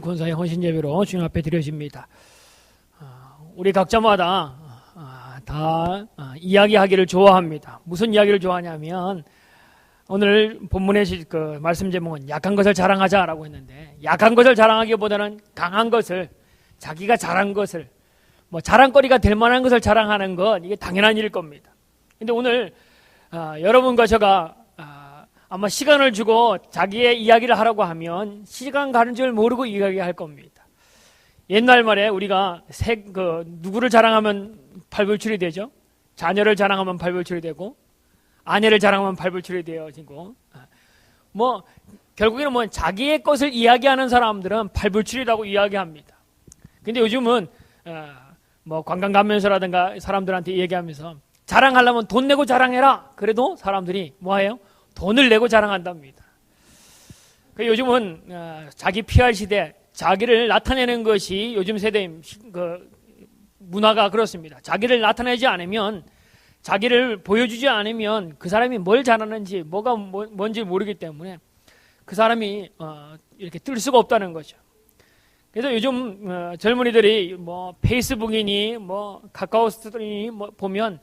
권사의 헌신 예배로 주님 앞에 드려집니다. 우리 각자마다 다 이야기하기를 좋아합니다. 무슨 이야기를 좋아하냐면 오늘 본문의 말씀 제목은 약한 것을 자랑하자라고 했는데, 약한 것을 자랑하기보다는 강한 것을, 자기가 잘한 것을, 자랑거리가 될 만한 것을 자랑하는 것, 이게 당연한 일일 겁니다. 근데 오늘 여러분과 제가 아마 시간을 주고 자기의 이야기를 하라고 하면 시간 가는 줄 모르고 이야기할 겁니다. 옛날 말에 우리가 누구를 자랑하면 발불출이 되죠? 자녀를 자랑하면 발불출이 되고, 아내를 자랑하면 발불출이 되어지고, 결국에는 자기의 것을 이야기하는 사람들은 발불출이라고 이야기합니다. 근데 요즘은 관광 가면서라든가 사람들한테 얘기하면서 자랑하려면 돈 내고 자랑해라. 그래도 사람들이 뭐해요? 돈을 내고 자랑한답니다. 요즘은 자기 PR 시대, 자기를 나타내는 것이 요즘 세대의 문화가 그렇습니다. 자기를 나타내지 않으면, 자기를 보여주지 않으면 그 사람이 뭘 잘하는지, 뭐가 뭔지 모르기 때문에 그 사람이 이렇게 뜰 수가 없다는 거죠. 그래서 요즘 젊은이들이 페이스북이니 카카오스톡이니 보면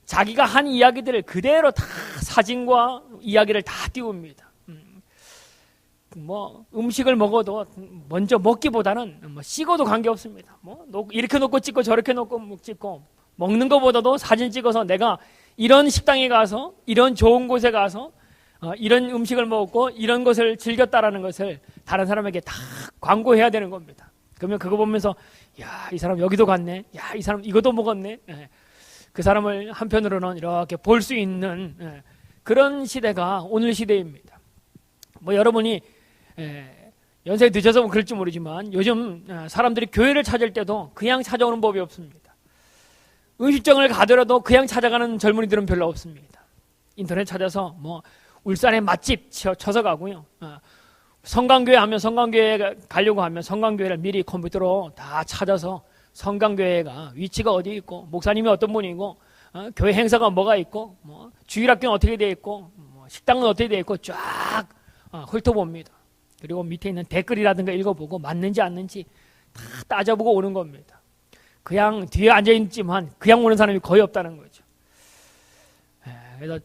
자기가 한 이야기들을 그대로 다 사진과 이야기를 다 띄웁니다. 음식을 먹어도 먼저 먹기보다는 식어도 관계없습니다. 이렇게 놓고 찍고 저렇게 놓고 찍고, 먹는 것보다도 사진 찍어서 내가 이런 식당에 가서 이런 좋은 곳에 가서 이런 음식을 먹었고 이런 것을 즐겼다라는 것을 다른 사람에게 다 광고해야 되는 겁니다. 그러면 그거 보면서 야, 이 사람 여기도 갔네, 야, 이 사람 이것도 먹었네, 그 사람을 한편으로는 이렇게 볼 수 있는 그런 시대가 오늘 시대입니다. 여러분이 연세에 늦어서 그럴지 모르지만 요즘 사람들이 교회를 찾을 때도 그냥 찾아오는 법이 없습니다. 음식점을 가더라도 그냥 찾아가는 젊은이들은 별로 없습니다. 인터넷 찾아서 울산의 맛집 쳐서 가고요. 성강교회 하면 성강교회 가려고 하면 성강교회를 미리 컴퓨터로 다 찾아서 성강교회가 위치가 어디 있고, 목사님이 어떤 분이고, 교회 행사가 뭐가 있고, 주일학교는 어떻게 되어 있고, 식당은 어떻게 되어 있고 쫙 훑어봅니다. 그리고 밑에 있는 댓글이라든가 읽어보고 맞는지 않는지 다 따져보고 오는 겁니다. 그냥 뒤에 앉아있지만 그냥 오는 사람이 거의 없다는 거죠. 그래서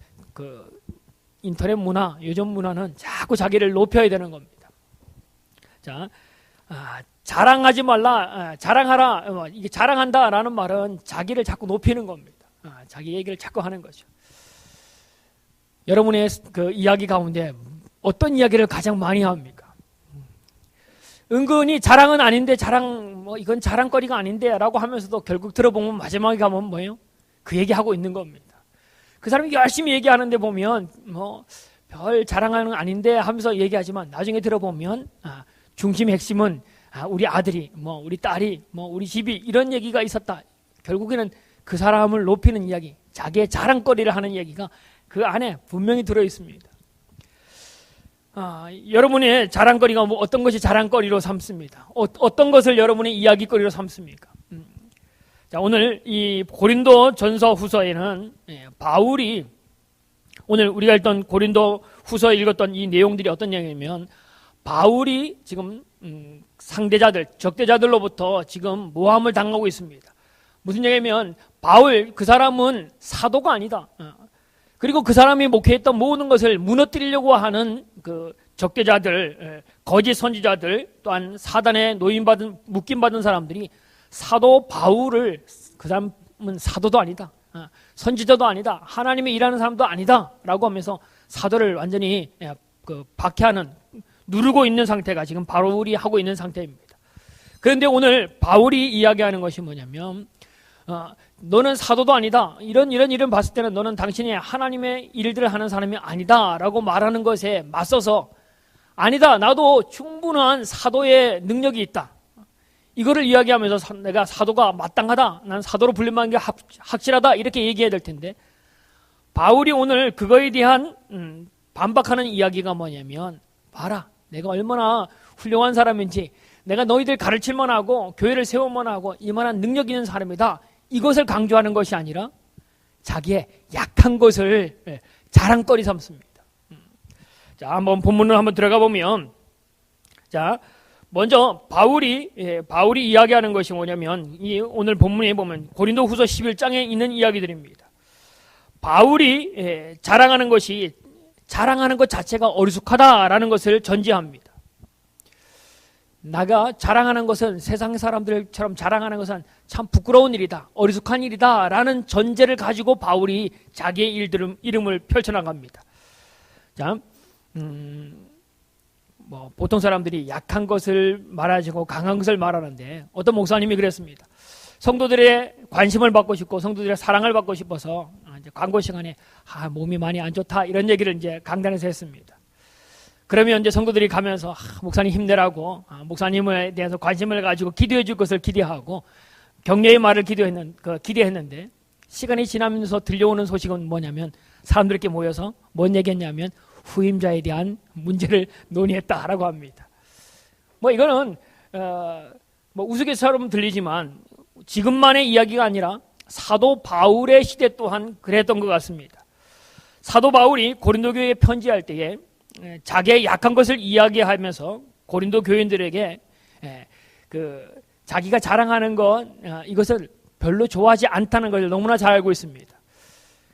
인터넷 문화, 요즘 문화는 자꾸 자기를 높여야 되는 겁니다. 자, 자랑하지 말라, 자랑하라, 이게 자랑한다라는 말은 자기를 자꾸 높이는 겁니다. 자기 얘기를 자꾸 하는 거죠. 여러분의 이야기 가운데 어떤 이야기를 가장 많이 합니까? 은근히 자랑은 아닌데, 이건 자랑거리가 아닌데 라고 하면서도 결국 들어보면 마지막에 가면 뭐예요? 그 얘기하고 있는 겁니다. 그 사람이 열심히 얘기하는데 보면 별 자랑은 아닌데 하면서 얘기하지만 나중에 들어보면 중심 핵심은 우리 아들이, 우리 딸이, 우리 집이 이런 얘기가 있었다. 결국에는 그 사람을 높이는 이야기, 자기의 자랑거리를 하는 얘기가 그 안에 분명히 들어있습니다. 여러분의 자랑거리가 어떤 것이 자랑거리로 삼습니다. 어떤 것을 여러분의 이야기거리로 삼습니까? 자, 오늘 이 고린도 전서 후서에는 바울이, 오늘 우리가 읽던 고린도 후서에 읽었던 이 내용들이 어떤 내용이냐면, 바울이 지금 상대자들, 적대자들로부터 지금 모함을 당하고 있습니다. 무슨 얘기냐면 바울, 그 사람은 사도가 아니다. 그리고 그 사람이 목회했던 모든 것을 무너뜨리려고 하는 그 적대자들, 거짓 선지자들, 또한 사단에 묶임받은 사람들이 사도 바울을, 그 사람은 사도도 아니다, 선지자도 아니다, 하나님이 일하는 사람도 아니다 라고 하면서 사도를 완전히 박해하는, 누르고 있는 상태가 지금 바울이 하고 있는 상태입니다. 그런데 오늘 바울이 이야기하는 것이 뭐냐면, 너는 사도도 아니다, 이런 일을 봤을 때는 너는 당신이 하나님의 일들을 하는 사람이 아니다 라고 말하는 것에 맞서서, 아니다, 나도 충분한 사도의 능력이 있다, 이거를 이야기하면서 내가 사도가 마땅하다, 난 사도로 불림받는 게 확실하다, 이렇게 얘기해야 될 텐데, 바울이 오늘 그거에 대한 반박하는 이야기가 뭐냐면, 봐라, 내가 얼마나 훌륭한 사람인지, 내가 너희들 가르칠만 하고 교회를 세울만 하고 이만한 능력 있는 사람이다, 이것을 강조하는 것이 아니라 자기의 약한 것을 자랑거리 삼습니다. 자, 한번 본문을 한번 들어가 보면, 자, 먼저 바울이 이야기하는 것이 뭐냐면 이 오늘 본문에 보면 고린도후서 11장에 있는 이야기들입니다. 바울이 자랑하는 것 자체가 어리숙하다라는 것을 전제합니다. 내가 자랑하는 것은 세상 사람들처럼 자랑하는 것은 참 부끄러운 일이다, 어리숙한 일이다 라는 전제를 가지고 바울이 자기의 이름을 펼쳐나갑니다. 자, 보통 사람들이 약한 것을 말하고 강한 것을 말하는데 어떤 목사님이 그랬습니다. 성도들의 관심을 받고 싶고 성도들의 사랑을 받고 싶어서 이제 광고 시간에 몸이 많이 안 좋다 이런 얘기를 이제 강단에서 했습니다. 그러면 이제 성도들이 가면서 목사님 힘내라고 목사님에 대해서 관심을 가지고 기도해 줄 것을 기대하고 격려의 말을 기대했는데 시간이 지나면서 들려오는 소식은 뭐냐면 사람들께 모여서 뭔 얘기했냐면 후임자에 대한 문제를 논의했다라고 합니다. 이거는 우스갯소리처럼 들리지만 지금만의 이야기가 아니라 사도 바울의 시대 또한 그랬던 것 같습니다. 사도 바울이 고린도 교회에 편지할 때에 자기의 약한 것을 이야기하면서 고린도 교인들에게 자기가 자랑하는 이것을 별로 좋아하지 않다는 것을 너무나 잘 알고 있습니다.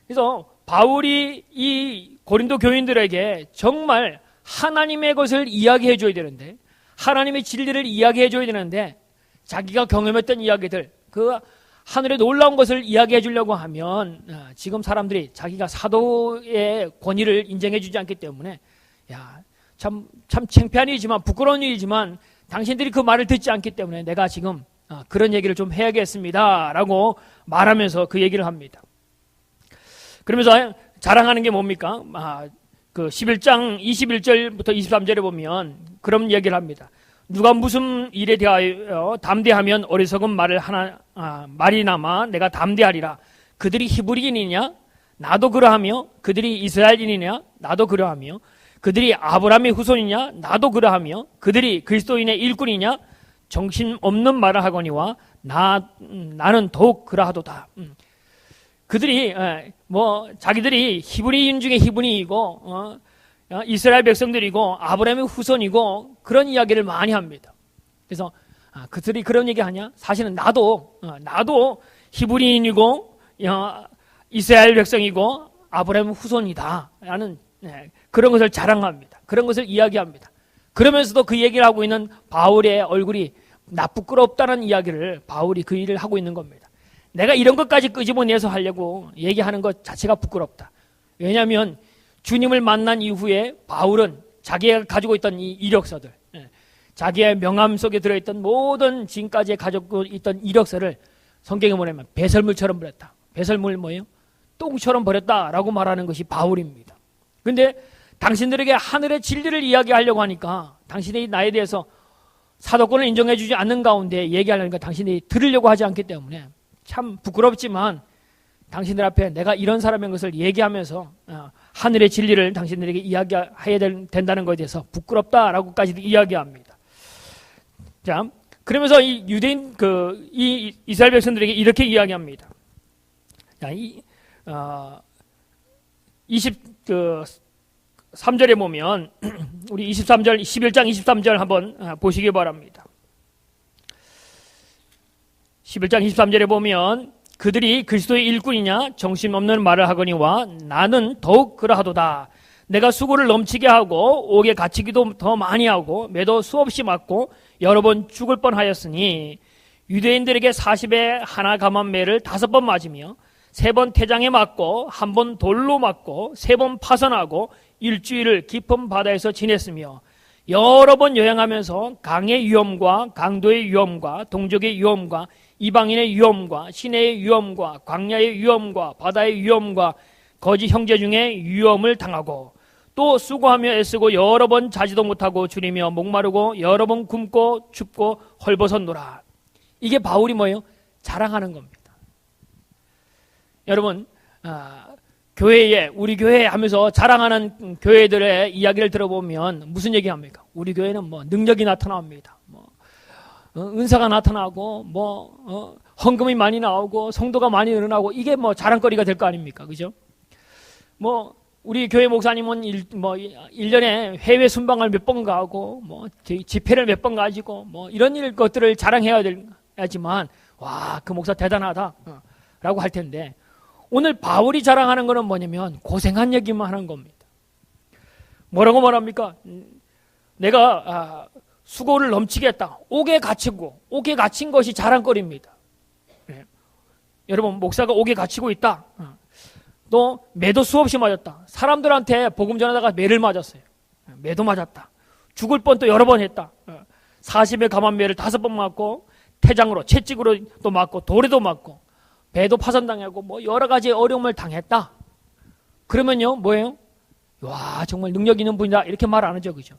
그래서 바울이 이 고린도 교인들에게 정말 하나님의 것을 이야기해 줘야 되는데 하나님의 진리를 이야기해 줘야 되는데 자기가 경험했던 이야기들 그 하늘의 놀라운 것을 이야기해 주려고 하면 지금 사람들이 자기가 사도의 권위를 인정해 주지 않기 때문에 참 창피한 일이지만 부끄러운 일이지만 당신들이 그 말을 듣지 않기 때문에 내가 지금 그런 얘기를 좀 해야겠습니다 라고 말하면서 그 얘기를 합니다. 그러면서 자랑하는 게 뭡니까? 그 11장 21절부터 23절에 보면 그런 얘기를 합니다. 누가 무슨 일에 대하여 담대하면 어리석은 말이나마 내가 담대하리라. 그들이 히브리인이냐? 나도 그러하며 그들이 이스라엘인이냐? 나도 그러하며 그들이 아브라함의 후손이냐? 나도 그러하며 그들이 그리스도인의 일꾼이냐? 정신없는 말을 하거니와 나는 더욱 그러하도다. 그들이 자기들이 히브리인 중에 히브리이고 이스라엘 백성들이고 아브라함의 후손이고 그런 이야기를 많이 합니다. 그래서 그들이 그런 얘기하냐? 사실은 나도 히브리인이고 이스라엘 백성이고 아브라함의 후손이다 라는 그런 것을 자랑합니다. 그런 것을 이야기합니다. 그러면서도 그 얘기를 하고 있는 바울의 얼굴이 부끄럽다는 이야기를 바울이 그 일을 하고 있는 겁니다. 내가 이런 것까지 끄집어내서 하려고 얘기하는 것 자체가 부끄럽다. 왜냐하면 주님을 만난 이후에 바울은 자기가 가지고 있던 이 이력서들, 자기의 명함 속에 들어있던 모든 지금까지 가지고 있던 이력서를 성경에 보내면 배설물처럼 버렸다. 배설물 뭐예요? 똥처럼 버렸다라고 말하는 것이 바울입니다. 그런데 당신들에게 하늘의 진리를 이야기하려고 하니까 당신이 나에 대해서 사도권을 인정해 주지 않는 가운데 얘기하려니까 당신이 들으려고 하지 않기 때문에 참 부끄럽지만 당신들 앞에 내가 이런 사람인 것을 얘기하면서 하늘의 진리를 당신들에게 이야기해야 된다는 것에 대해서 부끄럽다라고까지도 이야기합니다. 자, 그러면서 이 유대인 이 이스라엘 백성들에게 이렇게 이야기합니다. 자, 23절에 보면 우리 11장 23절 한번 보시기 바랍니다. 11장 23절에 보면 그들이 그리스도의 일꾼이냐 정신없는 말을 하거니와 나는 더욱 그러하도다. 내가 수고를 넘치게 하고 옥에 갇히기도 더 많이 하고 매도 수없이 맞고 여러 번 죽을 뻔하였으니 유대인들에게 40에 하나 감한 매를 5번 맞으며 3번 태장에 맞고 1번 돌로 맞고 3번 파선하고 일주일을 깊은 바다에서 지냈으며 여러 번 여행하면서 강의 위험과 강도의 위험과 동족의 위험과 이방인의 위험과 시내의 위험과 광야의 위험과 바다의 위험과 거짓 형제 중에 위험을 당하고 또 수고하며 애쓰고 여러 번 자지도 못하고 줄이며 목마르고 여러 번 굶고 춥고 헐벗었노라. 이게 바울이 뭐예요? 자랑하는 겁니다. 여러분 우리 교회 하면서 자랑하는 교회들의 이야기를 들어보면 무슨 얘기합니까? 우리 교회는 능력이 나타납니다. 은사가 나타나고 헌금이 많이 나오고 성도가 많이 늘어나고 이게 자랑거리가 될 거 아닙니까? 그죠? 우리 교회 목사님은 1년에 해외 순방을 몇 번 가고, 집회를 몇 번 가지고, 이런 것들을 자랑해야 되지만, 와, 그 목사 대단하다. 라고 할 텐데, 오늘 바울이 자랑하는 것은 뭐냐면, 고생한 얘기만 하는 겁니다. 뭐라고 말합니까? 내가, 수고를 넘치게 했다. 옥에 갇힌 것이 자랑거리입니다. 네. 여러분, 목사가 옥에 갇히고 있다. 또 매도 수없이 맞았다. 사람들한테 복음 전하다가 매를 맞았어요. 매도 맞았다. 죽을 뻔 또 여러 번 했다. 40에 감한 매를 5번 맞고, 태장으로, 채찍으로 또 맞고, 돌에도 맞고, 배도 파산당하고, 여러 가지 어려움을 당했다. 그러면요, 뭐예요? 와, 정말 능력 있는 분이다. 이렇게 말 안 하죠, 그죠?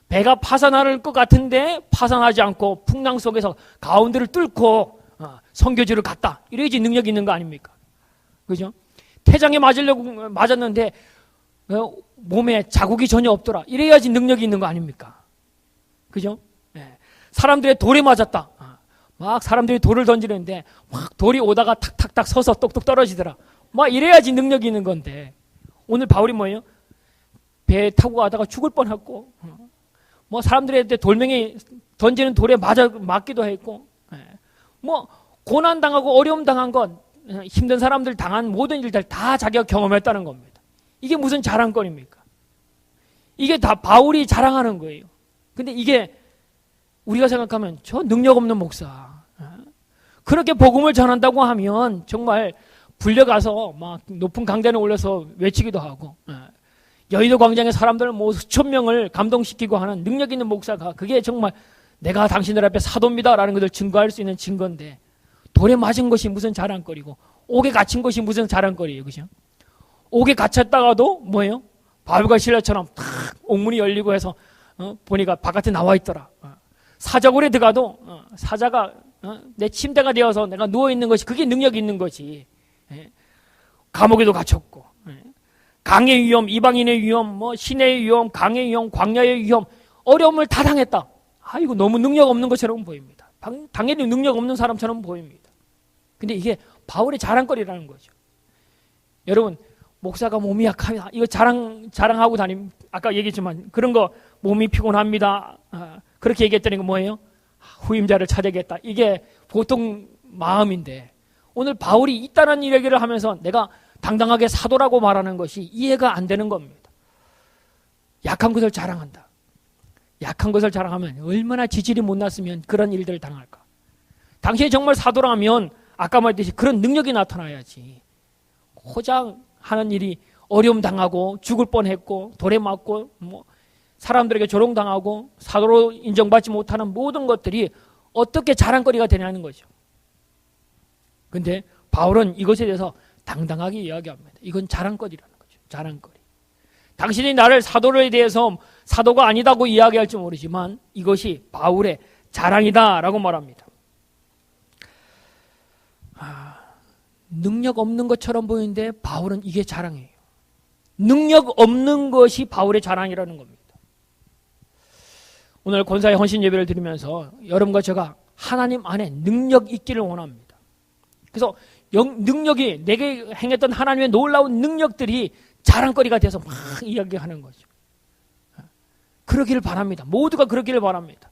배가 파산할 것 같은데 파산하지 않고 풍랑 속에서 가운데를 뚫고 선교지를 갔다. 이래야지 능력 있는 거 아닙니까? 그죠? 태장에 맞았는데 몸에 자국이 전혀 없더라. 이래야지 능력이 있는 거 아닙니까? 그죠? 네. 사람들의 돌에 맞았다. 막 사람들이 돌을 던지는데 막 돌이 오다가 탁탁탁 서서 똑똑 떨어지더라. 막 이래야지 능력이 있는 건데 오늘 바울이 뭐예요? 배 타고 가다가 죽을 뻔했고 사람들한테 돌멩이 던지는 돌에 맞기도 했고, 고난당하고 어려움 당한 건, 힘든 사람들 당한 모든 일들 다 자기가 경험했다는 겁니다. 이게 무슨 자랑거리입니까? 이게 다 바울이 자랑하는 거예요. 근데 이게 우리가 생각하면 저 능력 없는 목사, 그렇게 복음을 전한다고 하면 정말 불려가서 막 높은 강단에 올려서 외치기도 하고, 여의도 광장의 사람들 수천 명을 감동시키고 하는 능력 있는 목사가 그게 정말 내가 당신들 앞에 사도입니다라는 것을 증거할 수 있는 증거인데 돌에 맞은 것이 무슨 자랑거리고 옥에 갇힌 것이 무슨 자랑거리예요. 그죠? 옥에 갇혔다가도 뭐예요? 바울과 실라처럼 탁 옥문이 열리고 해서 보니까 바깥에 나와 있더라. 사자굴에 들어가도 사자가 내 침대가 되어서 내가 누워있는 것이 그게 능력이 있는 거지. 감옥에도 갇혔고 강의 위험, 이방인의 위험, 시내의 위험, 강의 위험, 광야의 위험, 어려움을 다 당했다. 이거 너무 능력 없는 것처럼 보입니다. 당연히 능력 없는 사람처럼 보입니다. 근데 이게 바울의 자랑거리라는 거죠. 여러분, 목사가 몸이 약합니다. 이거 자랑하고 다니면, 아까 얘기했지만, 그런 거 몸이 피곤합니다. 그렇게 얘기했더니 뭐예요? 후임자를 찾아야겠다. 이게 보통 마음인데, 오늘 바울이 있다는 이야기를 하면서 내가 당당하게 사도라고 말하는 것이 이해가 안 되는 겁니다. 약한 것을 자랑한다. 약한 것을 자랑하면 얼마나 지질이 못났으면 그런 일들을 당할까. 당신이 정말 사도라면 아까 말했듯이 그런 능력이 나타나야지. 고장 하는 일이 어려움 당하고 죽을 뻔했고 돌에 맞고 사람들에게 조롱당하고 사도로 인정받지 못하는 모든 것들이 어떻게 자랑거리가 되냐는 거죠. 근데 바울은 이것에 대해서 당당하게 이야기합니다. 이건 자랑거리라는 거죠. 자랑거리. 당신이 나를 사도에 대해서 사도가 아니다고 이야기할지 모르지만 이것이 바울의 자랑이다라고 말합니다. 능력 없는 것처럼 보이는데 바울은 이게 자랑이에요. 능력 없는 것이 바울의 자랑이라는 겁니다. 오늘 권사의 헌신 예배를 드리면서 여러분과 제가 하나님 안에 능력 있기를 원합니다. 그래서 능력이 내게 행했던 하나님의 놀라운 능력들이 자랑거리가 돼서 막 이야기하는 거죠. 그러기를 바랍니다. 모두가 그러기를 바랍니다.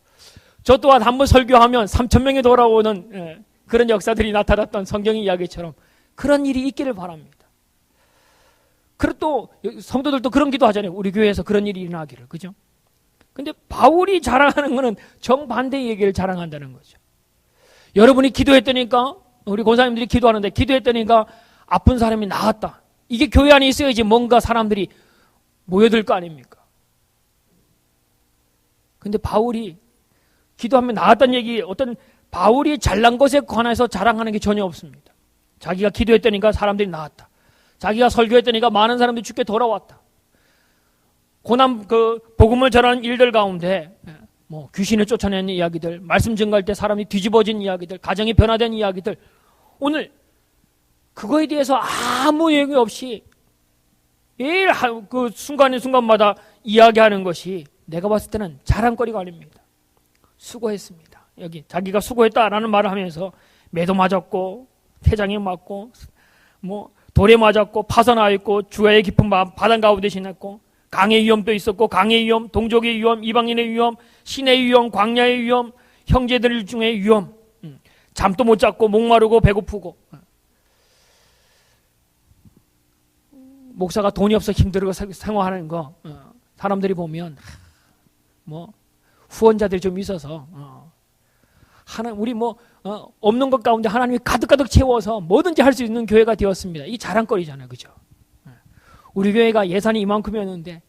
저 또한 한번 설교하면 3,000명이 돌아오는 그런 역사들이 나타났던 성경 이야기처럼 그런 일이 있기를 바랍니다. 그리고 또 성도들도 그런 기도 하잖아요. 우리 교회에서 그런 일이 일어나기를. 그죠? 근데 바울이 자랑하는 것은 정반대의 얘기를 자랑한다는 거죠. 여러분이 기도했다니까 우리 권사님들이 기도하는데 기도했다니까 아픈 사람이 나았다. 이게 교회 안에 있어야지 뭔가 사람들이 모여들 거 아닙니까? 근데 바울이 기도하면 나았다는 얘기 어떤 바울이 잘난 것에 관해서 자랑하는 게 전혀 없습니다. 자기가 기도했다니까 사람들이 나았다. 자기가 설교했다니까 많은 사람들이 주께 돌아왔다. 고난 복음을 전하는 일들 가운데 귀신을 쫓아내는 이야기들, 말씀 증거할 때 사람이 뒤집어진 이야기들, 가정이 변화된 이야기들 오늘 그거에 대해서 아무 얘기 없이 매일 그 순간마다 이야기하는 것이 내가 봤을 때는 자랑거리가 아닙니다. 수고했습니다. 여기 자기가 수고했다라는 말을 하면서 매도 맞았고 태장에 맞고 돌에 맞았고 파선하여 있고 주의 깊은 바다 가운데 지냈고 강의 위험도 있었고 강의 위험, 동족의 위험, 이방인의 위험, 신의 위험, 광야의 위험, 형제들 중의 위험, 잠도 못 잤고 목마르고 배고프고 목사가 돈이 없어 힘들고 생활하는 거 사람들이 보면 뭐 후원자들이 좀 있어서 우리 없는 것 가운데 하나님이 가득가득 채워서 뭐든지 할 수 있는 교회가 되었습니다. 이 자랑거리잖아요, 그죠? 우리 교회가 예산이 이만큼이었는데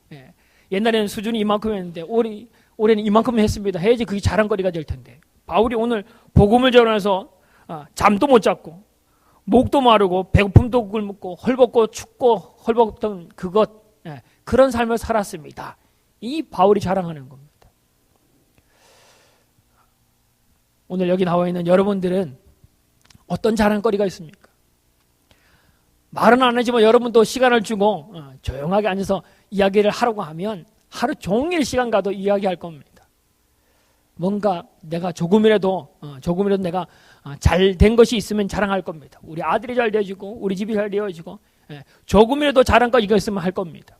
옛날에는 수준이 이만큼이었는데 올해는 이만큼 했습니다. 해야지 그게 자랑거리가 될 텐데 바울이 오늘 복음을 전해서 잠도 못 잤고 목도 마르고 배고픔도 굶고 헐벗고 춥고 헐벗던 그런 삶을 살았습니다. 이 바울이 자랑하는 겁니다. 오늘 여기 나와 있는 여러분들은 어떤 자랑거리가 있습니까? 말은 안 하지만 여러분도 시간을 주고 조용하게 앉아서 이야기를 하라고 하면 하루 종일 시간 가도 이야기할 겁니다. 뭔가 내가 조금이라도 내가 잘 된 것이 있으면 자랑할 겁니다. 우리 아들이 잘 되어지고 우리 집이 잘 되어지고 조금이라도 자랑거리가 있으면 할 겁니다.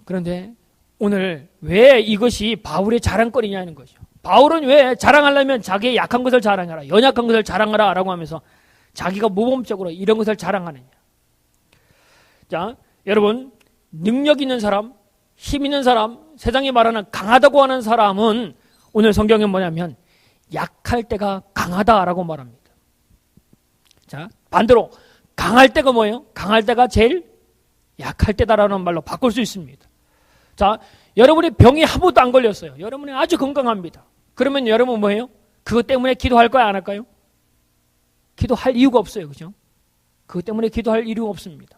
그런데 오늘 왜 이것이 바울의 자랑거리냐는 거죠. 바울은 왜 자랑하려면 자기의 약한 것을 자랑하라, 연약한 것을 자랑하라 라고 하면서 자기가 모범적으로 이런 것을 자랑하느냐. 자, 여러분, 능력 있는 사람, 힘 있는 사람, 세상이 말하는 강하다고 하는 사람은 오늘 성경에 뭐냐면 약할 때가 강하다라고 말합니다. 자, 반대로 강할 때가 뭐예요? 강할 때가 제일 약할 때다라는 말로 바꿀 수 있습니다. 자, 여러분이 병이 한 번도 안 걸렸어요. 여러분이 아주 건강합니다. 그러면 여러분 뭐예요? 그것 때문에 기도할 거야, 안 할까요? 기도할 이유가 없어요. 그죠? 그것 때문에 기도할 이유가 없습니다.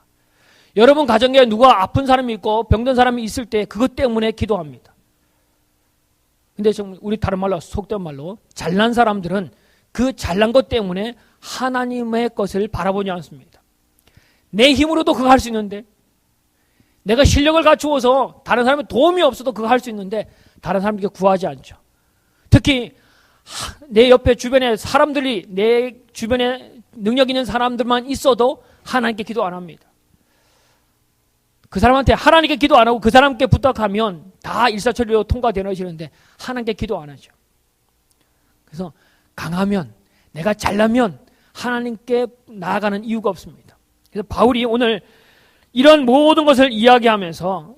여러분 가정에 누가 아픈 사람이 있고 병든 사람이 있을 때 그것 때문에 기도합니다. 근데 우리 다른 말로 속된 말로 잘난 사람들은 그 잘난 것 때문에 하나님의 것을 바라보지 않습니다. 내 힘으로도 그거 할 수 있는데 내가 실력을 갖추어서 다른 사람의 도움이 없어도 그거 할 수 있는데 다른 사람에게 구하지 않죠. 특히 내 옆에 주변에 사람들이 내 주변에 능력 있는 사람들만 있어도 하나님께 기도 안 합니다. 그 사람한테 하나님께 기도 안 하고 그 사람께 부탁하면 다 일사천리로 통과되어지는데 하나님께 기도 안 하죠. 그래서 강하면 내가 잘나면 하나님께 나아가는 이유가 없습니다. 그래서 바울이 오늘 이런 모든 것을 이야기하면서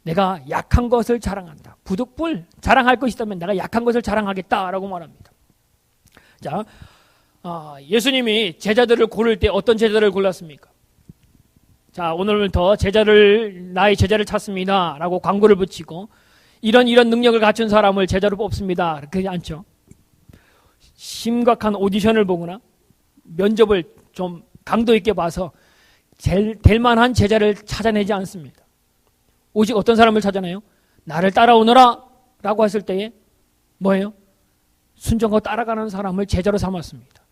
내가 약한 것을 자랑한다. 부득불 자랑할 것이 있다면 내가 약한 것을 자랑하겠다라고 말합니다. 자, 예수님이 제자들을 고를 때 어떤 제자들을 골랐습니까? 자, 오늘부터 나의 제자를 찾습니다 라고 광고를 붙이고 이런 능력을 갖춘 사람을 제자로 뽑습니다. 그렇게 않죠. 심각한 오디션을 보거나 면접을 좀 강도 있게 봐서 될 만한 제자를 찾아내지 않습니다. 오직 어떤 사람을 찾아내요? 나를 따라오너라 라고 했을 때에 뭐예요? 순종하고 따라가는 사람을 제자로 삼았습니다.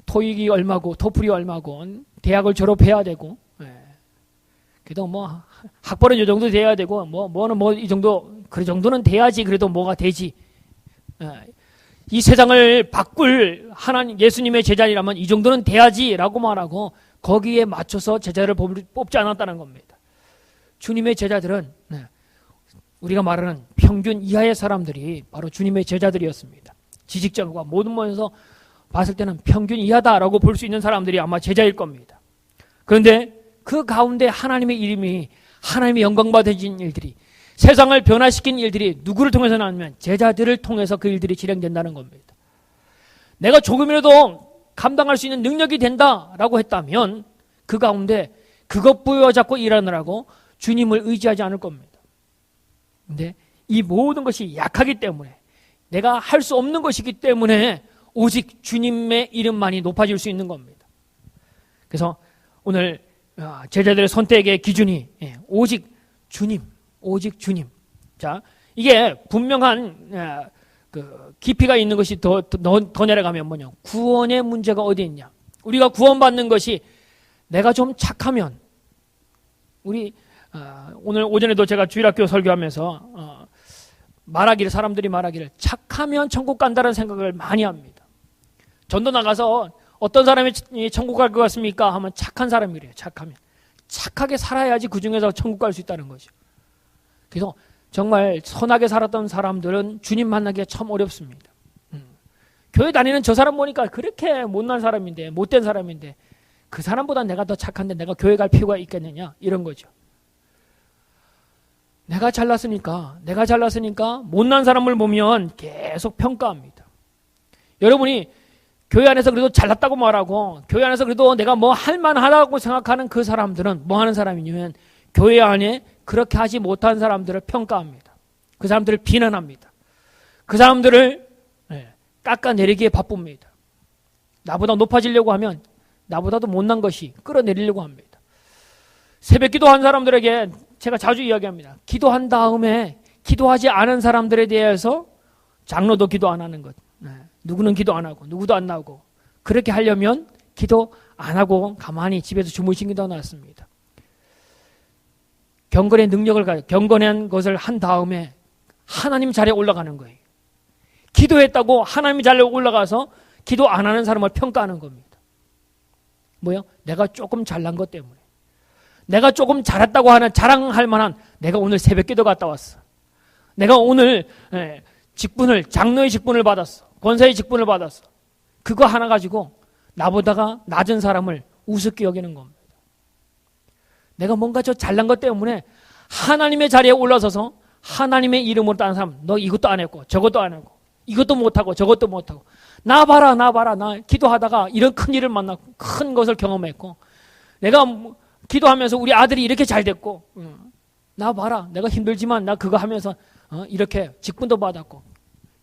토익이 얼마고 토플이 얼마고 대학을 졸업해야 되고 그래도 뭐 학벌은 이 정도 돼야 되고 뭐는 이 정도 그 정도는 돼야지 그래도 뭐가 되지. 이 세상을 바꿀 하나님 예수님의 제자이라면 이 정도는 돼야지라고 말하고 거기에 맞춰서 제자를 뽑지 않았다는 겁니다. 주님의 제자들은 우리가 말하는 평균 이하의 사람들이 바로 주님의 제자들이었습니다. 지식적과 모든 면에서 봤을 때는 평균 이하다라고 볼 수 있는 사람들이 아마 제자일 겁니다. 그런데 그 가운데 하나님의 이름이 하나님의 영광 받으신 일들이 세상을 변화시킨 일들이 누구를 통해서 나오면 제자들을 통해서 그 일들이 진행된다는 겁니다. 내가 조금이라도 감당할 수 있는 능력이 된다라고 했다면 그 가운데 그것 부여잡고 일하느라고 주님을 의지하지 않을 겁니다. 그런데 이 모든 것이 약하기 때문에 내가 할 수 없는 것이기 때문에 오직 주님의 이름만이 높아질 수 있는 겁니다. 그래서 오늘 제자들의 선택의 기준이 오직 주님. 자, 이게 분명한 깊이가 있는 것이 더 내려가면 뭐냐? 구원의 문제가 어디 있냐? 우리가 구원받는 것이 내가 좀 착하면 오늘 오전에도 제가 주일학교 설교하면서 사람들이 말하기를 착하면 천국 간다는 생각을 많이 합니다. 전도 나가서 어떤 사람이 천국 갈 것 같습니까? 하면 착한 사람이래요. 착하면. 착하게 살아야지 그 중에서 천국 갈 수 있다는 거죠. 그래서 정말 선하게 살았던 사람들은 주님 만나기가 참 어렵습니다. 교회 다니는 저 사람 보니까 그렇게 못난 사람인데, 못된 사람인데 그 사람보다 내가 더 착한데 내가 교회 갈 필요가 있겠느냐, 이런 거죠. 내가 잘났으니까 못난 사람을 보면 계속 평가합니다. 여러분이 교회 안에서 그래도 잘났다고 말하고 교회 안에서 그래도 내가 뭐 할만하다고 생각하는 그 사람들은 뭐 하는 사람이냐면 교회 안에 그렇게 하지 못한 사람들을 평가합니다. 그 사람들을 비난합니다. 그 사람들을 깎아내리기에 바쁩니다. 나보다 높아지려고 하면 나보다도 못난 것이 끌어내리려고 합니다. 새벽 기도한 사람들에게 제가 자주 이야기합니다. 기도한 다음에 기도하지 않은 사람들에 대해서 장로도 기도 안 하는 것, 누구는 기도 안 하고 누구도 안 나오고, 그렇게 하려면 기도 안 하고 가만히 집에서 주무시는 게 더 낫습니다. 경건의 능력을 가지고 경건한 것을 한 다음에 하나님 자리에 올라가는 거예요. 기도했다고 하나님 자리에 올라가서 기도 안 하는 사람을 평가하는 겁니다. 뭐요? 내가 조금 잘난 것 때문에, 내가 조금 잘했다고 하는 자랑할 만한, 내가 오늘 새벽 기도 갔다 왔어, 내가 오늘 직분을, 장로의 직분을 받았어, 권사의 직분을 받았어, 그거 하나 가지고 나보다가 낮은 사람을 우습게 여기는 겁니다. 내가 뭔가 저 잘난 것 때문에 하나님의 자리에 올라서서 하나님의 이름으로 따는 사람, 너 이것도 안 했고 저것도 안 하고 이것도 못하고 저것도 못하고, 나 봐라 나 기도하다가 이런 큰 일을 만나고 큰 것을 경험했고, 내가 기도하면서 우리 아들이 이렇게 잘 됐고, 나 봐라 내가 힘들지만 나 그거 하면서 이렇게 직분도 받았고,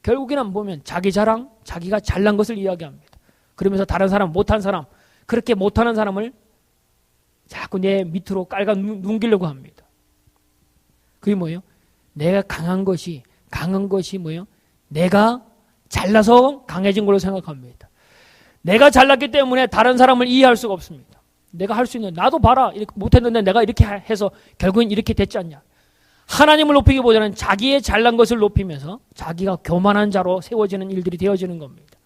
결국에는 보면 자기 자랑, 자기가 잘난 것을 이야기합니다. 그러면서 다른 사람, 못한 사람, 그렇게 못하는 사람을 자꾸 내 밑으로 깔아 num기려고 합니다. 그게 뭐예요? 내가 강한 것이 뭐예요? 내가 잘나서 강해진 걸로 생각합니다. 내가 잘났기 때문에 다른 사람을 이해할 수가 없습니다. 내가 할 수 있는, 나도 봐라 이렇게 못했는데 내가 이렇게 해서 결국엔 이렇게 됐지 않냐. 하나님을 높이기보다는 자기의 잘난 것을 높이면서 자기가 교만한 자로 세워지는 일들이 되어지는 겁니다.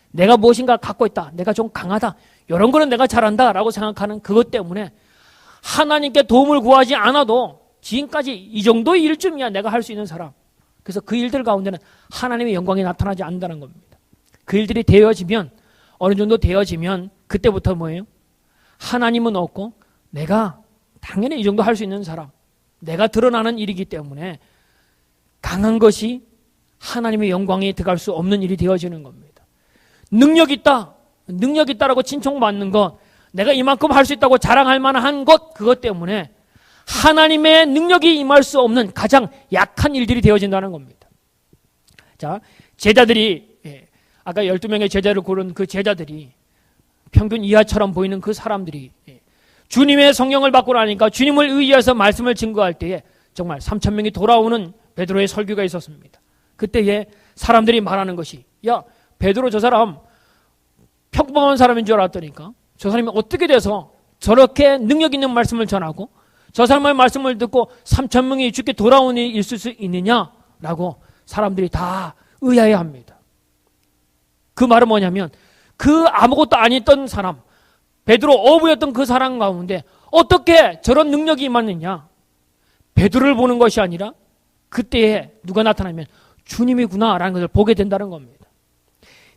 내가 무엇인가 갖고 있다, 내가 좀 강하다, 이런 거는 내가 잘한다 라고 생각하는 그것 때문에 하나님께 도움을 구하지 않아도 지금까지 이 정도의 일쯤이야 내가 할 수 있는 사람. 그래서 그 일들 가운데는 하나님의 영광이 나타나지 않는다는 겁니다. 그 일들이 되어지면, 어느 정도 되어지면 그때부터 뭐예요? 하나님은 없고 내가 당연히 이 정도 할 수 있는 사람, 내가 드러나는 일이기 때문에 강한 것이 하나님의 영광에 들어갈 수 없는 일이 되어지는 겁니다. 능력 있다라고 칭송받는 것, 내가 이만큼 할 수 있다고 자랑할 만한 것, 그것 때문에 하나님의 능력이 임할 수 없는 가장 약한 일들이 되어진다는 겁니다. 자, 제자들이, 아까 12명의 제자를 고른 그 제자들이 평균 이하처럼 보이는 그 사람들이 주님의 성령을 받고 나니까 주님을 의지해서 말씀을 증거할 때에 정말 3,000명이 돌아오는 베드로의 설교가 있었습니다. 그때에 사람들이 말하는 것이, 야, 베드로 저 사람 평범한 사람인 줄 알았더니까 저 사람이 어떻게 돼서 저렇게 능력 있는 말씀을 전하고 저 사람의 말씀을 듣고 3,000명이 주께 돌아오는 일이 있을 수 있느냐라고 사람들이 다 의아해합니다. 그 말은 뭐냐면 그 아무것도 아니었던 사람, 베드로 어부였던 그 사람 가운데 어떻게 저런 능력이 임했느냐. 베드로를 보는 것이 아니라 그때에 누가 나타나면 주님이구나라는 것을 보게 된다는 겁니다.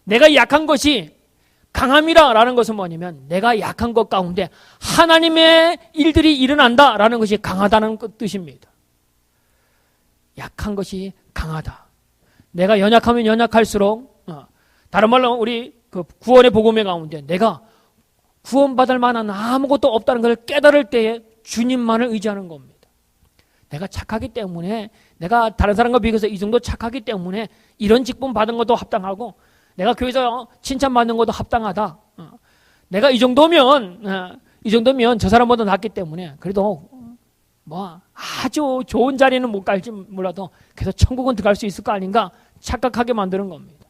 내가 약한 것이 강함이라는 것은 뭐냐면 내가 약한 것 가운데 하나님의 일들이 일어난다라는 것이 강하다는 뜻입니다. 약한 것이 강하다. 내가 연약하면 연약할수록, 다른 말로 우리 그 구원의 복음의 가운데 내가 구원받을 만한 아무것도 없다는 것을 깨달을 때에 주님만을 의지하는 겁니다. 내가 착하기 때문에, 내가 다른 사람과 비교해서 이 정도 착하기 때문에 이런 직분 받은 것도 합당하고, 내가 교회에서 칭찬받는 것도 합당하다. 내가 이 정도면 저 사람보다 낫기 때문에 그래도 뭐 아주 좋은 자리는 못 갈지 몰라도 그래서 천국은 들어갈 수 있을 거 아닌가 착각하게 만드는 겁니다.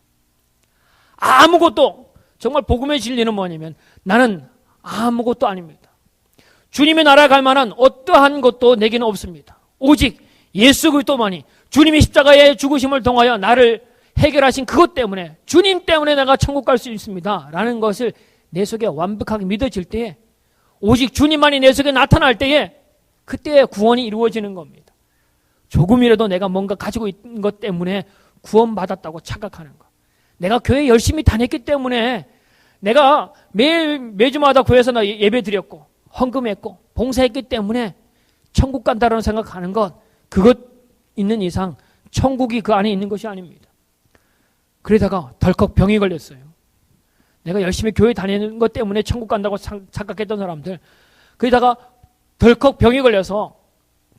아무것도, 정말 복음의 진리는 뭐냐면 나는 아무것도 아닙니다. 주님의 나라에 갈 만한 어떠한 것도 내게는 없습니다. 오직 예수 그리스도만이 주님이 십자가의 죽으심을 통하여 나를 해결하신 그것 때문에, 주님 때문에 내가 천국 갈 수 있습니다 라는 것을 내 속에 완벽하게 믿어질 때에, 오직 주님만이 내 속에 나타날 때에 그때 구원이 이루어지는 겁니다. 조금이라도 내가 뭔가 가지고 있는 것 때문에 구원받았다고 착각하는 것, 내가 교회 열심히 다녔기 때문에, 내가 매주마다 교회에서 나 예배 드렸고 헌금했고 봉사했기 때문에 천국 간다라는 생각하는 것, 그것 있는 이상 천국이 그 안에 있는 것이 아닙니다. 그러다가 덜컥 병이 걸렸어요. 내가 열심히 교회 다니는 것 때문에 천국 간다고 착각했던 사람들, 그러다가 덜컥 병이 걸려서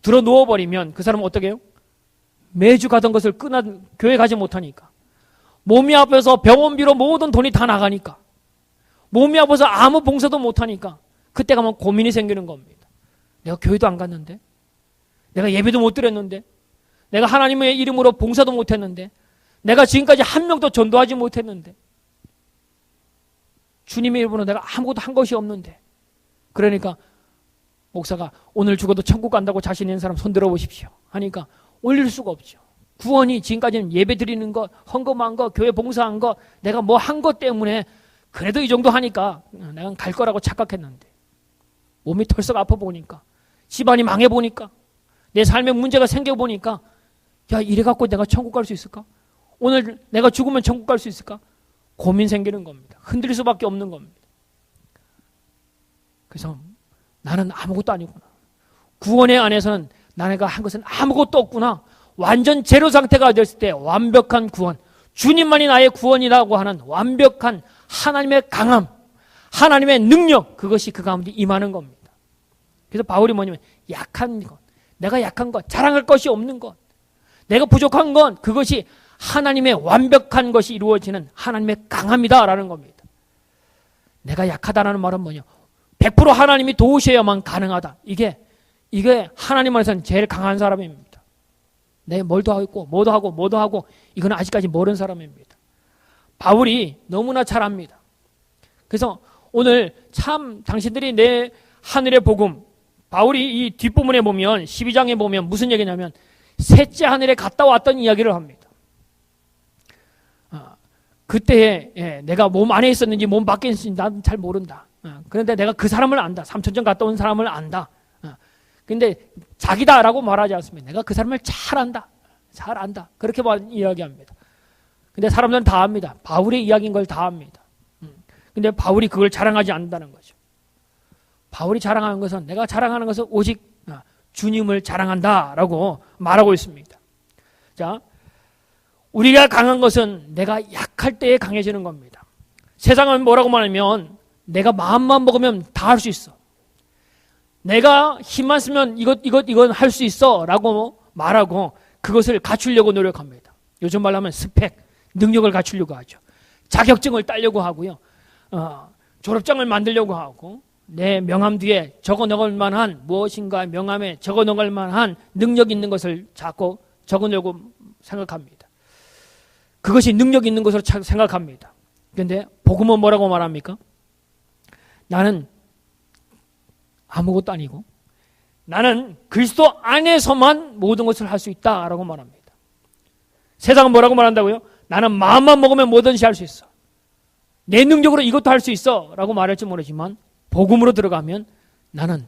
들어 누워버리면 그 사람은 어떻게 해요? 매주 가던 것을 교회 가지 못하니까, 몸이 아파서 병원비로 모든 돈이 다 나가니까, 몸이 아파서 아무 봉사도 못하니까 그때 가면 고민이 생기는 겁니다. 내가 교회도 안 갔는데, 내가 예배도 못 드렸는데, 내가 하나님의 이름으로 봉사도 못했는데, 내가 지금까지 한 명도 전도하지 못했는데, 주님의 이름으로 내가 아무것도 한 것이 없는데, 그러니까 목사가 오늘 죽어도 천국 간다고 자신 있는 사람 손 들어보십시오 하니까 올릴 수가 없죠. 구원이 지금까지는 예배 드리는 것, 헌금한 것, 교회 봉사한 것, 내가 뭐 한 것 때문에 그래도 이 정도 하니까 내가 갈 거라고 착각했는데, 몸이 털썩 아파 보니까, 집안이 망해 보니까, 내 삶에 문제가 생겨 보니까, 야, 이래 갖고 내가 천국 갈 수 있을까? 오늘 내가 죽으면 천국 갈 수 있을까? 고민 생기는 겁니다. 흔들릴 수밖에 없는 겁니다. 그래서 나는 아무것도 아니구나, 구원의 안에서는 내가 한 것은 아무것도 없구나, 완전 제로 상태가 됐을 때 완벽한 구원, 주님만이 나의 구원이라고 하는 완벽한 하나님의 강함, 하나님의 능력, 그것이 그 가운데 임하는 겁니다. 그래서 바울이 뭐냐면, 약한 것, 내가 약한 것, 자랑할 것이 없는 것, 내가 부족한 건 그것이 하나님의 완벽한 것이 이루어지는 하나님의 강함이다라는 겁니다. 내가 약하다라는 말은 뭐냐, 100% 하나님이 도우셔야만 가능하다, 이게 하나님 안에서는 제일 강한 사람입니다. 내 뭘도 하고 있고 뭐도 하고 이건 아직까지 모르는 사람입니다. 바울이 너무나 잘 압니다. 그래서 오늘 참 당신들이 내 하늘의 복음, 바울이 이 뒷부분에 보면 12장에 보면 무슨 얘기냐면 셋째 하늘에 갔다 왔던 이야기를 합니다. 그때에 내가 몸 안에 있었는지 몸 밖에 있었는지 난 잘 모른다. 그런데 내가 그 사람을 안다. 3,000전 갔다 온 사람을 안다. 근데 자기다라고 말하지 않습니다. 내가 그 사람을 잘 안다. 잘 안다. 그렇게 이야기합니다. 근데 사람들은 다 압니다. 바울의 이야기인 걸 다 압니다. 근데 바울이 그걸 자랑하지 않는다는 거죠. 바울이 자랑하는 것은, 내가 자랑하는 것은 오직 주님을 자랑한다라고 말하고 있습니다. 자, 우리가 강한 것은 내가 약할 때에 강해지는 겁니다. 세상은 뭐라고 말하면, 내가 마음만 먹으면 다 할 수 있어, 내가 힘만 쓰면 이건 할 수 있어 라고 말하고 그것을 갖추려고 노력합니다. 요즘 말로 하면 스펙, 능력을 갖추려고 하죠. 자격증을 따려고 하고요, 졸업장을 만들려고 하고, 내 명함 뒤에 적어 넣을 만한 무엇인가, 명함에 적어 넣을 만한 능력 있는 것을 자꾸 적어 넣으려고 생각합니다. 그것이 능력 있는 것으로 생각합니다. 그런데 복음은 뭐라고 말합니까? 나는 아무것도 아니고 나는 그리스도 안에서만 모든 것을 할 수 있다라고 말합니다. 세상은 뭐라고 말한다고요? 나는 마음만 먹으면 뭐든지 할 수 있어, 내 능력으로 이것도 할 수 있어 라고 말할지 모르지만, 복음으로 들어가면 나는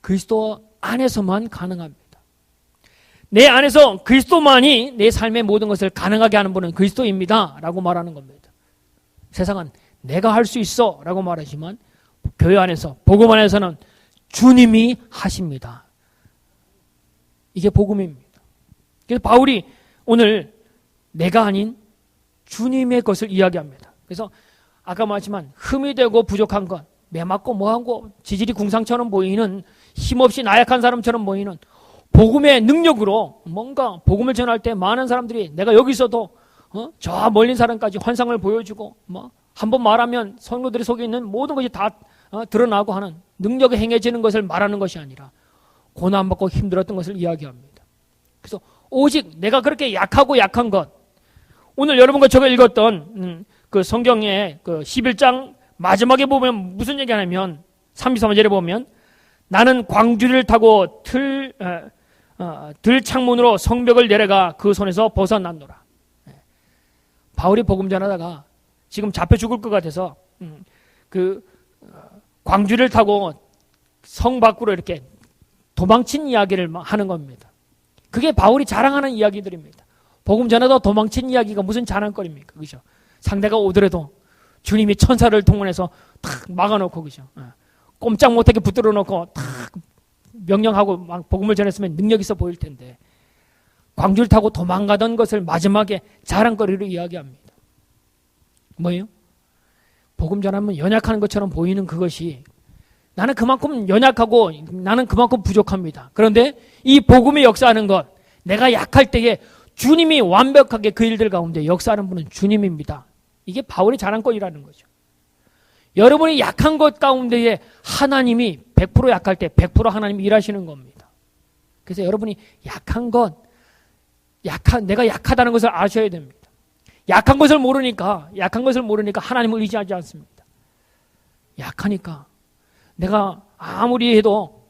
그리스도 안에서만 가능합니다. 내 안에서 그리스도만이 내 삶의 모든 것을 가능하게 하는 분은 그리스도입니다 라고 말하는 겁니다. 세상은 내가 할 수 있어 라고 말하지만, 교회 안에서, 복음 안에서는 주님이 하십니다. 이게 복음입니다. 그래서 바울이 오늘 내가 아닌 주님의 것을 이야기합니다. 그래서 아까 말했지만 흠이 되고 부족한 것, 매맞고 뭐하고 지질이 궁상처럼 보이는, 힘없이 나약한 사람처럼 보이는 복음의 능력으로 뭔가 복음을 전할 때 많은 사람들이 내가 여기 있어도 저 멀린 사람까지 환상을 보여주고, 한번 말하면 성도들의 속에 있는 모든 것이 다 드러나고 하는 능력이 행해지는 것을 말하는 것이 아니라 고난받고 힘들었던 것을 이야기합니다. 그래서 오직 내가 그렇게 약하고 약한 것, 오늘 여러분과 제가 읽었던 그 성경의 그 11장 마지막에 보면 무슨 얘기하냐면 33절에 보면, 나는 광주리를 타고 들 창문으로 성벽을 내려가 그 손에서 벗어났노라. 바울이 복음 전하다가 지금 잡혀 죽을 것 같아서 광주를 타고 성 밖으로 이렇게 도망친 이야기를 하는 겁니다. 그게 바울이 자랑하는 이야기들입니다. 복음 전하다 도망친 이야기가 무슨 자랑거리입니까? 그죠? 상대가 오더라도 주님이 천사를 동원해서 탁 막아놓고, 그죠? 꼼짝 못하게 붙들어 놓고 탁 명령하고 막 복음을 전했으면 능력 있어 보일 텐데, 광주를 타고 도망가던 것을 마지막에 자랑거리로 이야기합니다. 뭐예요? 복음 전하면 연약한 것처럼 보이는 그것이, 나는 그만큼 연약하고 나는 그만큼 부족합니다. 그런데 이 복음이 역사하는 것, 내가 약할 때에 주님이 완벽하게 그 일들 가운데 역사하는 분은 주님입니다. 이게 바울의 자랑거리라는 거죠. 여러분이 약한 것 가운데에 하나님이 100% 약할 때 100% 하나님이 일하시는 겁니다. 그래서 여러분이 내가 약하다는 것을 아셔야 됩니다. 약한 것을 모르니까 하나님을 의지하지 않습니다. 약하니까 내가 아무리 해도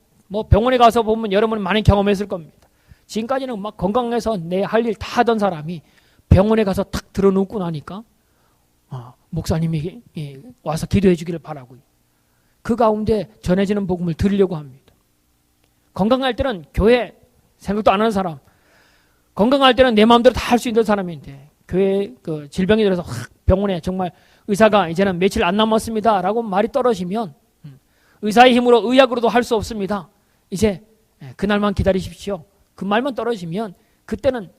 병원에 가서 보면 여러분이 많이 경험했을 겁니다. 지금까지는 막 건강해서 내 할 일 다 하던 사람이 병원에 가서 탁 들어눕고 나니까 목사님이 와서 기도해 주기를 바라고요. 그 가운데 전해지는 복음을 드리려고 합니다. 건강할 때는 교회 생각도 안 하는 사람, 건강할 때는 내 마음대로 다 할 수 있는 사람인데, 교회 질병이 들어서 병원에 정말 의사가 이제는 며칠 안 남았습니다 라고 말이 떨어지면 의사의 힘으로 의학으로도 할 수 없습니다. 이제 그날만 기다리십시오. 그 말만 떨어지면 그때는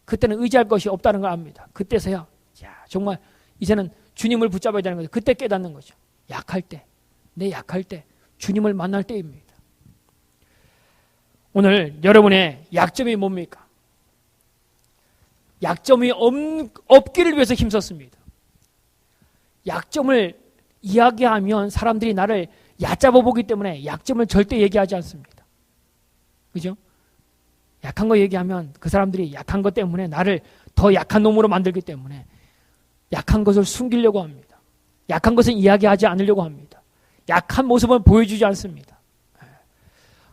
의지할 것이 없다는 걸 압니다. 그때서야 정말 이제는 주님을 붙잡아야 되는 거죠. 그때 깨닫는 거죠. 내 약할 때 주님을 만날 때입니다. 오늘 여러분의 약점이 뭡니까? 약점이 없기를 위해서 힘썼습니다. 약점을 이야기하면 사람들이 나를 얕잡아 보기 때문에 약점을 절대 얘기하지 않습니다. 그죠? 약한 거 얘기하면 그 사람들이 약한 것 때문에 나를 더 약한 놈으로 만들기 때문에 약한 것을 숨기려고 합니다. 약한 것은 이야기하지 않으려고 합니다. 약한 모습을 보여주지 않습니다.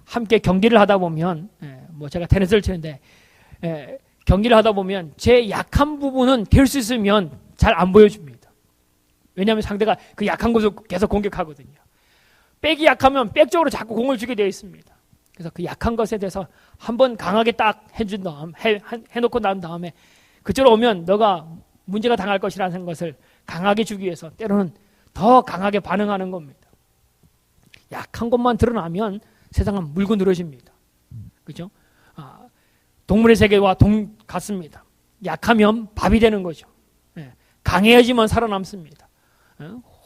함께 경기를 하다 보면, 제가 테니스를 치는데, 경기를 하다 보면 제 약한 부분은 될 수 있으면 잘 안 보여줍니다. 왜냐하면 상대가 그 약한 것을 계속 공격하거든요. 백이 약하면 백 쪽으로 자꾸 공을 주게 되어 있습니다. 그래서 그 약한 것에 대해서 한번 강하게 딱 해준 다음, 해놓고 난 다음에 그쪽으로 오면 너가 문제가 당할 것이라는 것을 강하게 주기 위해서 때로는 더 강하게 반응하는 겁니다. 약한 것만 드러나면 세상은 물고 늘어집니다. 그죠? 동물의 세계와 같습니다. 약하면 밥이 되는 거죠. 강해야지만 살아남습니다.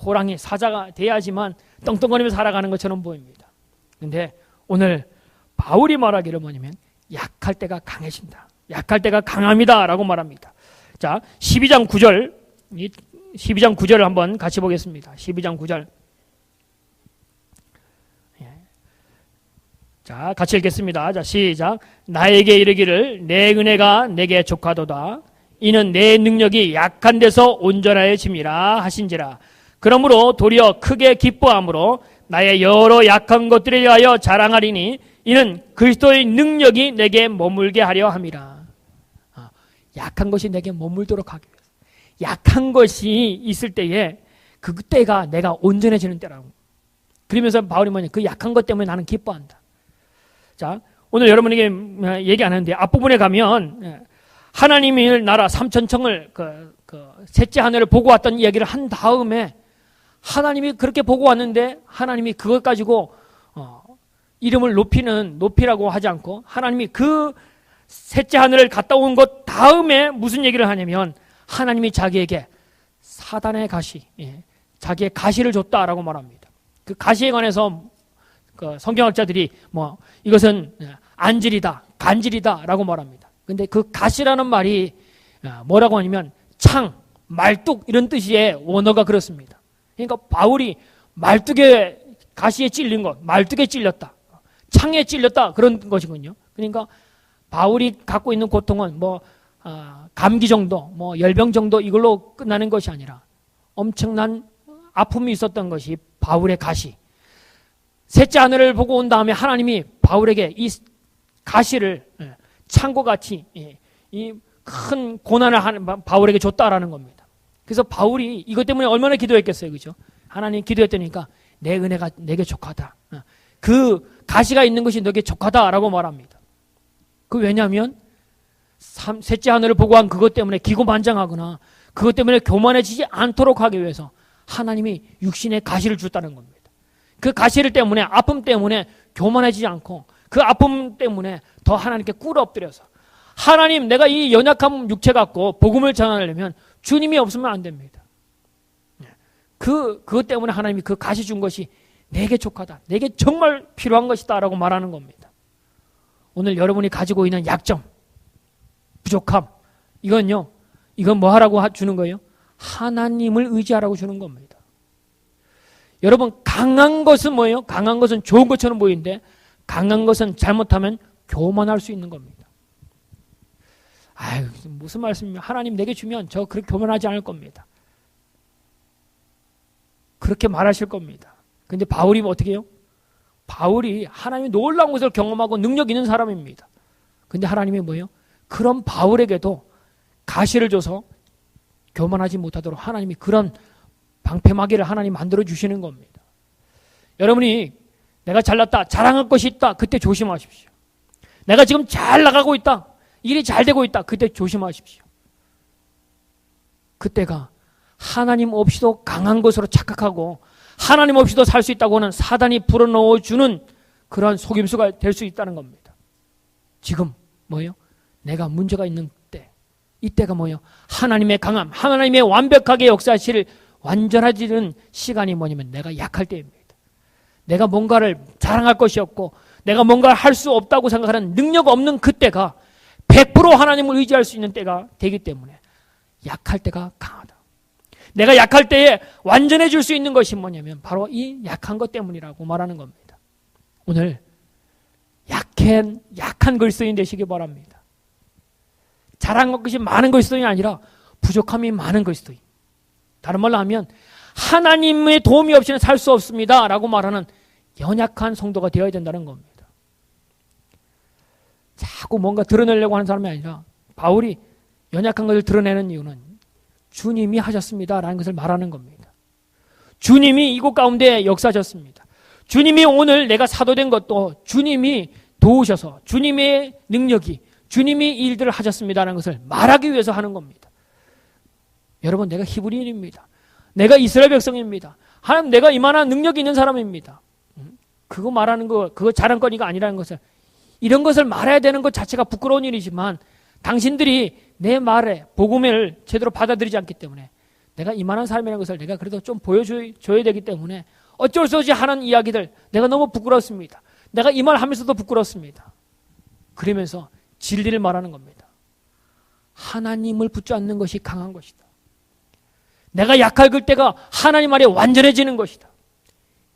호랑이, 사자가 돼야지만 떵떵거리며 살아가는 것처럼 보입니다. 그런데 오늘 바울이 말하기를 뭐냐면 약할 때가 강해진다. 약할 때가 강합니다 라고 말합니다. 자, 12장 9절을 한번 같이 보겠습니다. 12장 9절. 자, 같이 읽겠습니다. 자, 시작. 나에게 이르기를 내 은혜가 내게 족하도다. 이는 내 능력이 약한 데서 온전하여짐이라 하신지라. 그러므로 도리어 크게 기뻐함으로 나의 여러 약한 것들에 대하여 자랑하리니 이는 그리스도의 능력이 내게 머물게 하려 함이라. 약한 것이 내게 머물도록 하기 위해서. 약한 것이 있을 때에 그때가 내가 온전해지는 때라고. 그러면서 바울이 뭐냐, 그 약한 것 때문에 나는 기뻐한다. 자, 오늘 여러분에게 얘기 안 하는데 앞부분에 가면 하나님의 나라 삼천청을 셋째 하늘을 보고 왔던 이야기를 한 다음에 하나님이 그렇게 보고 왔는데 하나님이 그것 가지고 이름을 높이라고 하지 않고 하나님이 그 셋째 하늘을 갔다 온 것 다음에 무슨 얘기를 하냐면 하나님이 자기에게 사단의 가시, 자기의 가시를 줬다라고 말합니다. 그 가시에 관해서 성경학자들이 이것은 안질이다, 간질이다라고 말합니다. 근데 그 가시라는 말이 뭐라고 하냐면 창, 말뚝 이런 뜻의 원어가 그렇습니다. 그러니까 바울이 말뚝에 가시에 찔린 것, 말뚝에 찔렸다, 창에 찔렸다 그런 것이군요. 그러니까 바울이 갖고 있는 고통은 감기 정도, 열병 정도 이걸로 끝나는 것이 아니라 엄청난 아픔이 있었던 것이 바울의 가시. 셋째 하늘을 보고 온 다음에 하나님이 바울에게 이 가시를 창고같이 큰 고난을 바울에게 줬다라는 겁니다. 그래서 바울이 이것 때문에 얼마나 기도했겠어요. 그죠? 하나님 기도했더니까 내 은혜가 내게 족하다. 그 가시가 있는 것이 너에게 족하다라고 말합니다. 그 왜냐하면 셋째 하늘을 보고 한 그것 때문에 기고만장하거나 그것 때문에 교만해지지 않도록 하기 위해서 하나님이 육신의 가시를 줬다는 겁니다. 그 가시를 때문에 아픔 때문에 교만해지지 않고 그 아픔 때문에 더 하나님께 꿇어 엎드려서 하나님 내가 이 연약한 육체 갖고 복음을 전하려면 주님이 없으면 안 됩니다. 그것 때문에 하나님이 그 가시 준 것이 내게 족하다. 내게 정말 필요한 것이다 라고 말하는 겁니다. 오늘 여러분이 가지고 있는 약점, 부족함 이건 뭐 하라고 주는 거예요? 하나님을 의지하라고 주는 겁니다. 여러분 강한 것은 뭐예요? 강한 것은 좋은 것처럼 보이는데 강한 것은 잘못하면 교만할 수 있는 겁니다. 아유 무슨 말씀이에요? 하나님 내게 주면 저 그렇게 교만하지 않을 겁니다. 그렇게 말하실 겁니다. 근데 바울이 어떻게 해요? 바울이 하나님의 놀라운 것을 경험하고 능력 있는 사람입니다. 근데 하나님이 뭐예요? 그런 바울에게도 가시를 줘서 교만하지 못하도록 하나님이 그런 방패막이를 하나님 만들어 주시는 겁니다. 여러분이 내가 잘났다, 자랑할 것이 있다, 그때 조심하십시오. 내가 지금 잘 나가고 있다, 일이 잘 되고 있다, 그때 조심하십시오. 그때가 하나님 없이도 강한 것으로 착각하고 하나님 없이도 살 수 있다고 하는 사단이 불어넣어주는 그러한 속임수가 될 수 있다는 겁니다. 지금 뭐예요? 내가 문제가 있는 때, 이때가 뭐예요? 하나님의 강함, 하나님의 완벽하게 역사하실 완전해지는 시간이 뭐냐면 내가 약할 때입니다. 내가 뭔가를 자랑할 것이 없고 내가 뭔가를 할 수 없다고 생각하는 능력 없는 그때가 100% 하나님을 의지할 수 있는 때가 되기 때문에 약할 때가 강하다. 내가 약할 때에 완전해질 수 있는 것이 뭐냐면 바로 이 약한 것 때문이라고 말하는 겁니다. 오늘 약한 그리스도인 되시기 바랍니다. 자랑할 것이 많은 그리스도인이 아니라 부족함이 많은 그리스도인. 다른 말로 하면 하나님의 도움이 없이는 살 수 없습니다 라고 말하는 연약한 성도가 되어야 된다는 겁니다. 자꾸 뭔가 드러내려고 하는 사람이 아니라 바울이 연약한 것을 드러내는 이유는 주님이 하셨습니다 라는 것을 말하는 겁니다. 주님이 이곳 가운데 역사하셨습니다. 주님이 오늘 내가 사도된 것도 주님이 도우셔서 주님의 능력이 주님이 이 일들을 하셨습니다라는 것을 말하기 위해서 하는 겁니다. 여러분 내가 히브리인입니다. 내가 이스라엘 백성입니다. 하나님 내가 이만한 능력이 있는 사람입니다. 그거 말하는 거 그거 자랑거리가 아니라는 것을 이런 것을 말해야 되는 것 자체가 부끄러운 일이지만 당신들이 내 말에 복음을 제대로 받아들이지 않기 때문에 내가 이만한 사람이라는 것을 내가 그래도 좀 보여줘야 되기 때문에 어쩔 수 없이 하는 이야기들 내가 너무 부끄럽습니다. 내가 이 말 하면서도 부끄럽습니다. 그러면서 진리를 말하는 겁니다. 하나님을 붙잡는 것이 강한 것이다. 내가 약할 때가 하나님 아래 완전해지는 것이다.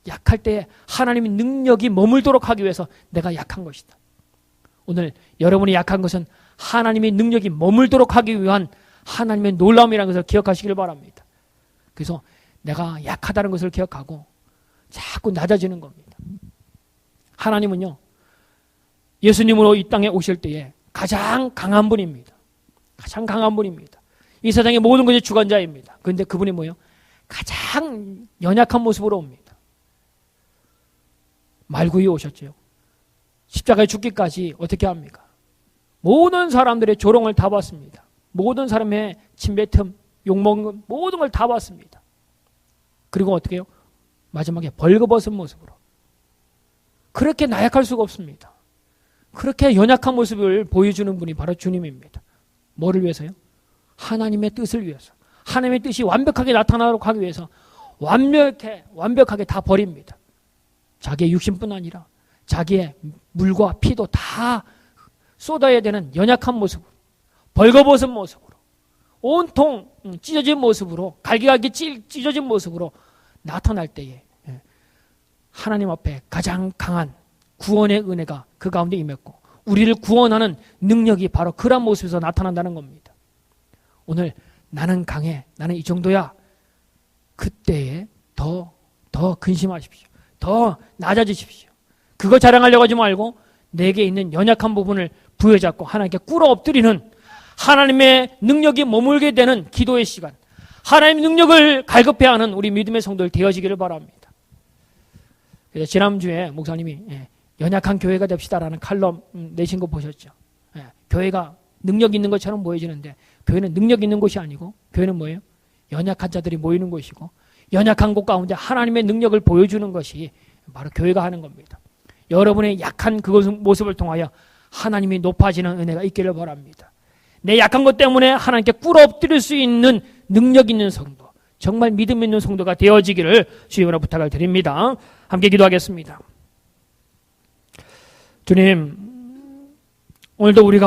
약할 때에 하나님의 능력이 머물도록 하기 위해서 내가 약한 것이다. 오늘 여러분이 약한 것은 하나님의 능력이 머물도록 하기 위한 하나님의 놀라움이라는 것을 기억하시길 바랍니다. 그래서 내가 약하다는 것을 기억하고 자꾸 낮아지는 겁니다. 하나님은요, 예수님으로 이 땅에 오실 때에 가장 강한 분입니다. 가장 강한 분입니다. 이 세상의 모든 것의 주관자입니다. 그런데 그분이 뭐예요? 가장 연약한 모습으로 옵니다. 말구이 오셨죠. 십자가에 죽기까지 어떻게 합니까? 모든 사람들의 조롱을 다 받습니다. 모든 사람의 침뱉음, 욕먹는 모든 걸 다 받습니다. 그리고 어떻게 해요? 마지막에 벌거벗은 모습으로. 그렇게 나약할 수가 없습니다. 그렇게 연약한 모습을 보여주는 분이 바로 주님입니다. 뭐를 위해서요? 하나님의 뜻을 위해서. 하나님의 뜻이 완벽하게 나타나도록 하기 위해서 완벽하게 다 버립니다. 자기의 육신뿐 아니라 자기의 물과 피도 다 쏟아야 되는 연약한 모습으로, 벌거벗은 모습으로, 온통 찢어진 모습으로, 갈기갈기 찢어진 모습으로 나타날 때에 하나님 앞에 가장 강한 구원의 은혜가 그 가운데 임했고 우리를 구원하는 능력이 바로 그런 모습에서 나타난다는 겁니다. 오늘 나는 강해, 나는 이 정도야. 그때에 더 근심하십시오. 더 낮아지십시오. 그거 자랑하려고 하지 말고 내게 있는 연약한 부분을 부여잡고 하나님께 꿇어 엎드리는 하나님의 능력이 머물게 되는 기도의 시간, 하나님의 능력을 갈급해야 하는 우리 믿음의 성도들 되어지기를 바랍니다. 그래서 지난주에 목사님이 연약한 교회가 됩시다라는 칼럼 내신 거 보셨죠? 교회가 능력 있는 것처럼 보여지는데 교회는 능력 있는 곳이 아니고 교회는 뭐예요? 연약한 자들이 모이는 곳이고 연약한 곳 가운데 하나님의 능력을 보여주는 것이 바로 교회가 하는 겁니다. 여러분의 약한 그 모습을 통하여 하나님이 높아지는 은혜가 있기를 바랍니다. 내 약한 것 때문에 하나님께 꿇어 엎드릴 수 있는 능력 있는 성도, 정말 믿음 있는 성도가 되어지기를 주님으로 부탁을 드립니다. 함께 기도하겠습니다. 주님, 오늘도 우리가